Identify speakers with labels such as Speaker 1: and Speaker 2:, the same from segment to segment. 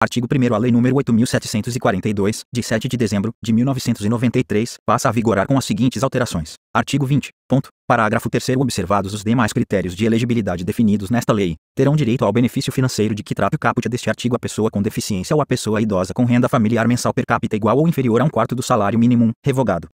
Speaker 1: Artigo 1º. A Lei nº 8.742, de 7 de dezembro de 1993, passa a vigorar com as seguintes alterações. Artigo 20. Parágrafo 3º. Observados os demais critérios de elegibilidade definidos nesta lei, terão direito ao benefício financeiro de que trata o caput deste artigo a pessoa com deficiência ou a pessoa idosa com renda familiar mensal per capita igual ou inferior a 1/4 do salário mínimo, revogado.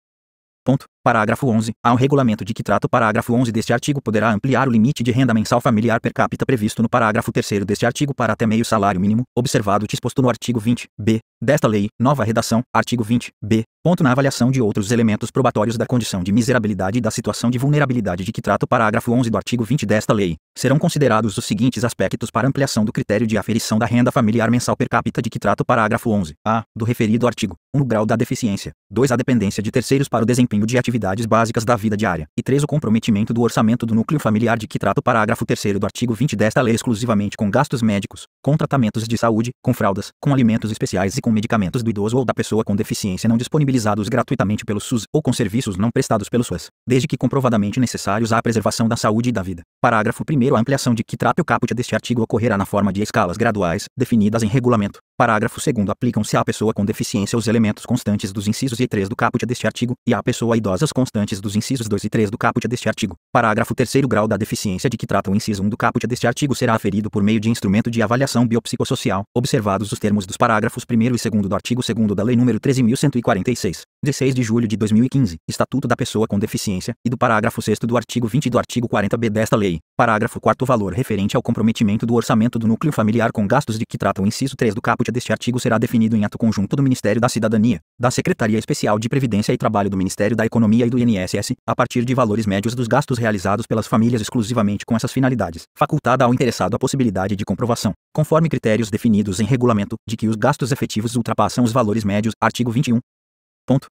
Speaker 1: Parágrafo 11. Ao regulamento de que trata o parágrafo 11 deste artigo poderá ampliar o limite de renda mensal familiar per capita previsto no parágrafo 3º deste artigo para até meio salário mínimo, observado o disposto no artigo 20b desta lei. Nova redação. Artigo 20b. Na avaliação de outros elementos probatórios da condição de miserabilidade e da situação de vulnerabilidade de que trata o parágrafo 11 do artigo 20 desta lei, serão considerados os seguintes aspectos para ampliação do critério de aferição da renda familiar mensal per capita de que trata o parágrafo 11. A. Do referido artigo. 1. O grau da deficiência. 2. A dependência de terceiros para o desempenho de atividades básicas da vida diária. E 3. O comprometimento do orçamento do núcleo familiar de que trata o parágrafo 3º do artigo 20 desta lei exclusivamente com gastos médicos, com tratamentos de saúde, com fraldas, com alimentos especiais e com medicamentos do idoso ou da pessoa com deficiência não disponibilizados gratuitamente pelo SUS ou com serviços não prestados pelo SUS, desde que comprovadamente necessários à preservação da saúde e da vida. Parágrafo 1º. A ampliação de que trata o caput deste artigo ocorrerá na forma de escalas graduais, definidas em regulamento. Parágrafo 2º. Aplicam-se à pessoa com deficiência os elementos constantes dos incisos e 3 do caput deste artigo, e à pessoa idosa os constantes dos incisos 2 e 3 do caput deste artigo. Parágrafo 3º. O grau da deficiência de que trata o inciso 1 do caput deste artigo será aferido por meio de instrumento de avaliação biopsicossocial, observados os termos dos parágrafos 1º e 2º do artigo 2º da Lei nº 13.146, de 6 de julho de 2015, Estatuto da Pessoa com Deficiência, e do parágrafo 6º do artigo 20 e do artigo 40b desta lei. Parágrafo 4º. O valor referente ao comprometimento do orçamento do núcleo familiar com gastos de que trata o inciso 3 do caput deste artigo será definido em ato conjunto do Ministério da Cidadania, da Secretaria Especial de Previdência e Trabalho do Ministério da Economia e do INSS, a partir de valores médios dos gastos realizados pelas famílias exclusivamente com essas finalidades, facultada ao interessado a possibilidade de comprovação, conforme critérios definidos em regulamento, de que os gastos efetivos ultrapassam os valores médios. Artigo 21.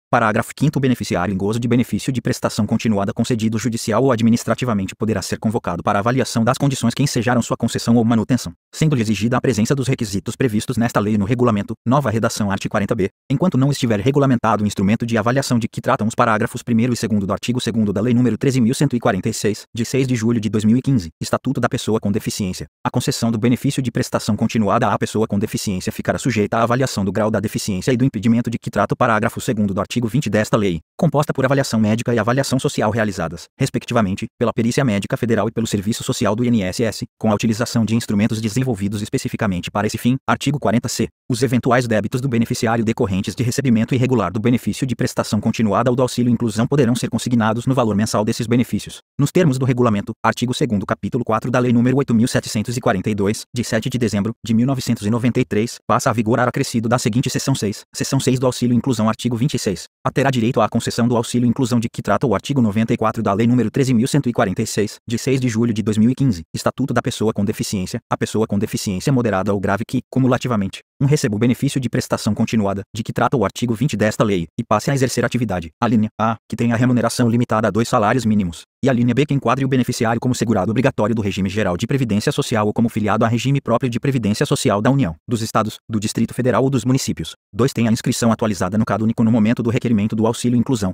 Speaker 1: Parágrafo 5º. O beneficiário em gozo de benefício de prestação continuada concedido judicial ou administrativamente poderá ser convocado para avaliação das condições que ensejaram sua concessão ou manutenção, sendo-lhe exigida a presença dos requisitos previstos nesta lei e no regulamento. Nova redação. Art. 40b. Enquanto não estiver regulamentado o instrumento de avaliação de que tratam os parágrafos 1º e 2º do artigo 2º da Lei nº 13.146, de 6 de julho de 2015, Estatuto da Pessoa com Deficiência, a concessão do benefício de prestação continuada à pessoa com deficiência ficará sujeita à avaliação do grau da deficiência e do impedimento de que trata o parágrafo 2º do artigo 20 desta lei, composta por avaliação médica e avaliação social realizadas, respectivamente, pela Perícia Médica Federal e pelo Serviço Social do INSS, com a utilização de instrumentos desenvolvidos especificamente para esse fim. Artigo 40c. Os eventuais débitos do beneficiário decorrentes de recebimento irregular do benefício de prestação continuada ou do auxílio inclusão poderão ser consignados no valor mensal desses benefícios, nos termos do regulamento. Artigo 2º. Capítulo 4 da Lei nº 8.742, de 7 de dezembro de 1993, passa a vigorar acrescido da seguinte seção 6. Seção 6 do auxílio inclusão. Artigo 26. Terá direito à concessão do auxílio inclusão de que trata o artigo 94 da Lei nº 13.146, de 6 de julho de 2015, Estatuto da Pessoa com Deficiência, a pessoa com deficiência moderada ou grave que, cumulativamente, receba o benefício de prestação continuada, de que trata o artigo 20 desta lei, e passe a exercer atividade. A linha A, que tenha remuneração limitada a 2 salários mínimos, e a linha B, que enquadre o beneficiário como segurado obrigatório do regime geral de previdência social ou como filiado a regime próprio de previdência social da União, dos Estados, do Distrito Federal ou dos municípios. 2. Tem a inscrição atualizada no CadÚnico no momento do requerimento do auxílio inclusão.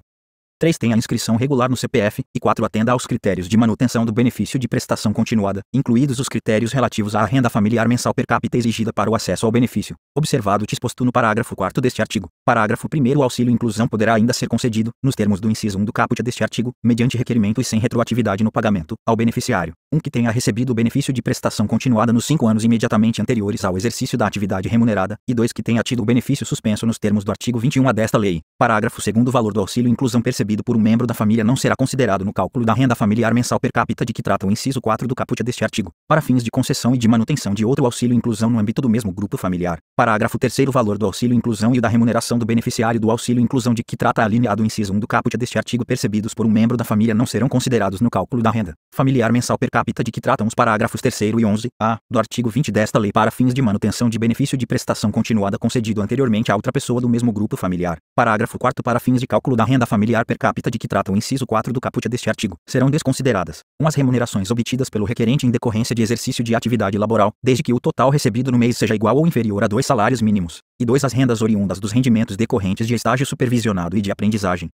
Speaker 1: 3. Tem a inscrição regular no CPF, e 4. Atenda aos critérios de manutenção do benefício de prestação continuada, incluídos os critérios relativos à renda familiar mensal per capita exigida para o acesso ao benefício, observado o disposto no parágrafo 4º deste artigo. Parágrafo 1º. O auxílio inclusão poderá ainda ser concedido, nos termos do inciso 1 do caput deste artigo, mediante requerimento e sem retroatividade no pagamento, ao beneficiário, que tenha recebido o benefício de prestação continuada nos 5 anos imediatamente anteriores ao exercício da atividade remunerada, e 2. Que tenha tido o benefício suspenso nos termos do artigo 21A desta lei. Parágrafo 2º. O valor do auxílio inclusão percebido por um membro da família não será considerado no cálculo da renda familiar mensal per capita de que trata o inciso 4 do caput deste artigo, para fins de concessão e de manutenção de outro auxílio inclusão no âmbito do mesmo grupo familiar. Parágrafo 3º. O valor do auxílio inclusão e o da remuneração do beneficiário do auxílio inclusão de que trata a linha A do inciso 1 do caput deste artigo percebidos por um membro da família não serão considerados no cálculo da renda familiar mensal per capita de que tratam os parágrafos 3º e 11A do artigo 20 desta lei para fins de manutenção de benefício de prestação continuada concedido anteriormente a outra pessoa do mesmo grupo familiar. Parágrafo 4º. Para fins de cálculo da renda familiar per capita de que trata o inciso 4 do caput deste artigo, serão desconsideradas 1. As remunerações obtidas pelo requerente em decorrência de exercício de atividade laboral, desde que o total recebido no mês seja igual ou inferior a 2 salários mínimos, e 2. As rendas oriundas dos rendimentos decorrentes de estágio supervisionado e de aprendizagem.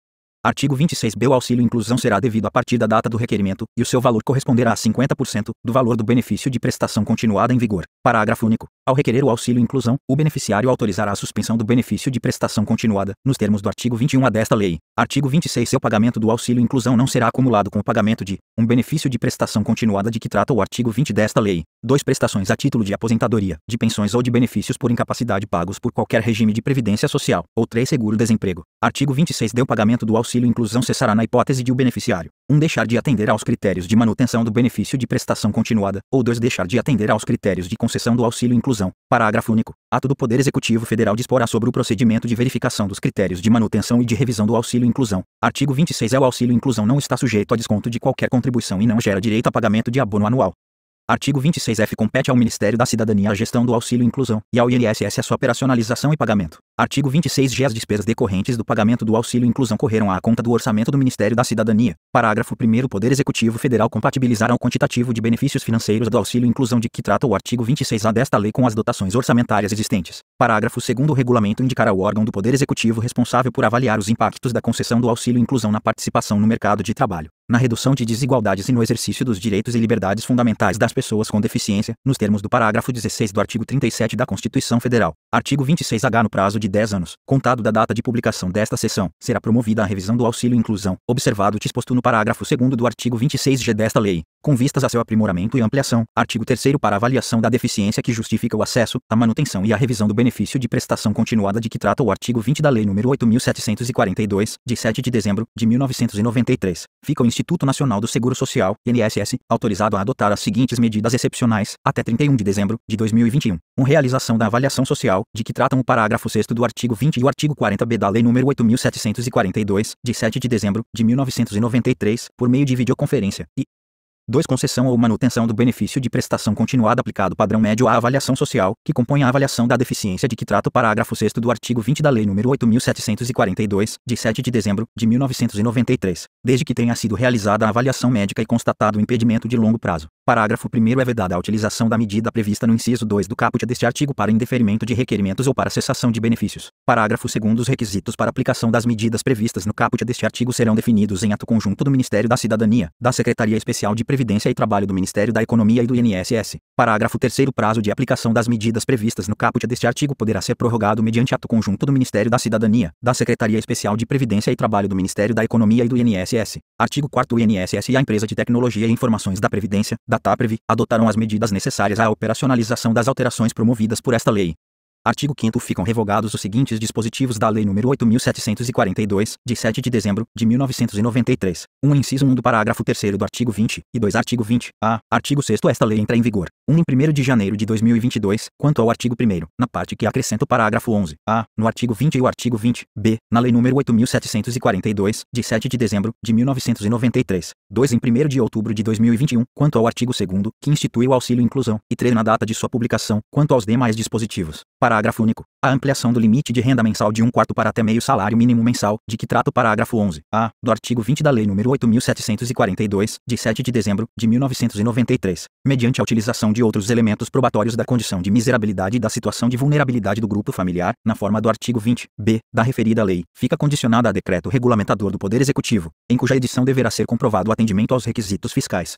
Speaker 1: Artigo 26b. O auxílio inclusão será devido a partir da data do requerimento, e o seu valor corresponderá a 50% do valor do benefício de prestação continuada em vigor. Parágrafo único. Ao requerer o auxílio inclusão, o beneficiário autorizará a suspensão do benefício de prestação continuada, nos termos do artigo 21A desta lei. Artigo 26. Seu pagamento do auxílio inclusão não será acumulado com o pagamento de um benefício de prestação continuada de que trata o artigo 20 desta lei. 2. Prestações a título de aposentadoria, de pensões ou de benefícios por incapacidade pagos por qualquer regime de previdência social, ou 3. Seguro-desemprego. Artigo 26. O pagamento do auxílio inclusão cessará na hipótese de o beneficiário: 1. Deixar de atender aos critérios de manutenção do benefício de prestação continuada, ou 2. Deixar de atender aos critérios de concessão do auxílio inclusão. Parágrafo único. Ato do Poder Executivo Federal disporá sobre o procedimento de verificação dos critérios de manutenção e de revisão do auxílio inclusão. Artigo 26. O auxílio inclusão não está sujeito a desconto de qualquer contribuição e não gera direito a pagamento de abono anual. Artigo 26F. Compete ao Ministério da Cidadania a gestão do auxílio inclusão, e ao INSS a sua operacionalização e pagamento. Artigo 26G. As despesas decorrentes do pagamento do auxílio inclusão correrão à conta do orçamento do Ministério da Cidadania. Parágrafo 1º. O Poder Executivo Federal compatibilizará o quantitativo de benefícios financeiros do auxílio inclusão de que trata o artigo 26A desta lei com as dotações orçamentárias existentes. Parágrafo 2º. O regulamento indicará o órgão do Poder Executivo responsável por avaliar os impactos da concessão do auxílio inclusão na participação no mercado de trabalho, na redução de desigualdades e no exercício dos direitos e liberdades fundamentais das pessoas com deficiência, nos termos do parágrafo 16 do artigo 37 da Constituição Federal. Artigo 26H. No prazo de 10 anos, contado da data de publicação desta seção, será promovida a revisão do auxílio inclusão, observado o disposto no parágrafo 2º do artigo 26G desta lei, com vistas a seu aprimoramento e ampliação. Artigo 3º. Para avaliação da deficiência que justifica o acesso, a manutenção e a revisão do benefício de prestação continuada de que trata o artigo 20 da Lei nº 8.742, de 7 de dezembro de 1993, fica o Instituto Nacional do Seguro Social, INSS, autorizado a adotar as seguintes medidas excepcionais, até 31 de dezembro de 2021. Realização da avaliação social, de que tratam o parágrafo 6º do artigo 20 e o artigo 40b da Lei nº 8.742, de 7 de dezembro de 1993, por meio de videoconferência, e 2. Concessão ou manutenção do benefício de prestação continuada aplicado padrão médio à avaliação social, que compõe a avaliação da deficiência de que trata o parágrafo 6º do artigo 20 da Lei nº 8.742, de 7 de dezembro de 1993, desde que tenha sido realizada a avaliação médica e constatado o impedimento de longo prazo. Parágrafo 1º. É vedada a utilização da medida prevista no inciso 2 do caput deste artigo para indeferimento de requerimentos ou para cessação de benefícios. Parágrafo 2º. Os requisitos para aplicação das medidas previstas no caput deste artigo serão definidos em ato conjunto do Ministério da Cidadania, da Secretaria Especial de Previdência e Trabalho do Ministério da Economia e do INSS. Parágrafo 3º. O prazo de aplicação das medidas previstas no caput deste artigo poderá ser prorrogado mediante ato conjunto do Ministério da Cidadania, da Secretaria Especial de Previdência e Trabalho do Ministério da Economia e do INSS. Artigo 4º. O INSS e a Empresa de Tecnologia e Informações da Previdência, da TAPREV, adotarão as medidas necessárias à operacionalização das alterações promovidas por esta lei. Artigo 5º. Ficam revogados os seguintes dispositivos da Lei nº 8.742, de 7 de dezembro de 1993. 1. Inciso 1 do parágrafo 3º do artigo 20, e 2. Artigo 20-A. Artigo 6º. Esta lei entra em vigor 1. em 1º de janeiro de 2022, quanto ao artigo 1º, na parte que acrescenta o parágrafo 11-A, no artigo 20 e o artigo 20-B, na Lei nº 8.742, de 7 de dezembro de 1993. 2. Em 1º de outubro de 2021, quanto ao artigo 2º, que institui o auxílio inclusão, e 3. na data de sua publicação, quanto aos demais dispositivos. Parágrafo único. A ampliação do limite de renda mensal de 1/4 para até meio salário mínimo mensal, de que trata o parágrafo 11-A, do artigo 20 da Lei nº 8.742, de 7 de dezembro de 1993, mediante a utilização de outros elementos probatórios da condição de miserabilidade e da situação de vulnerabilidade do grupo familiar, na forma do artigo 20-B da referida lei, fica condicionada a decreto regulamentador do Poder Executivo, em cuja edição deverá ser comprovado o atendimento aos requisitos fiscais,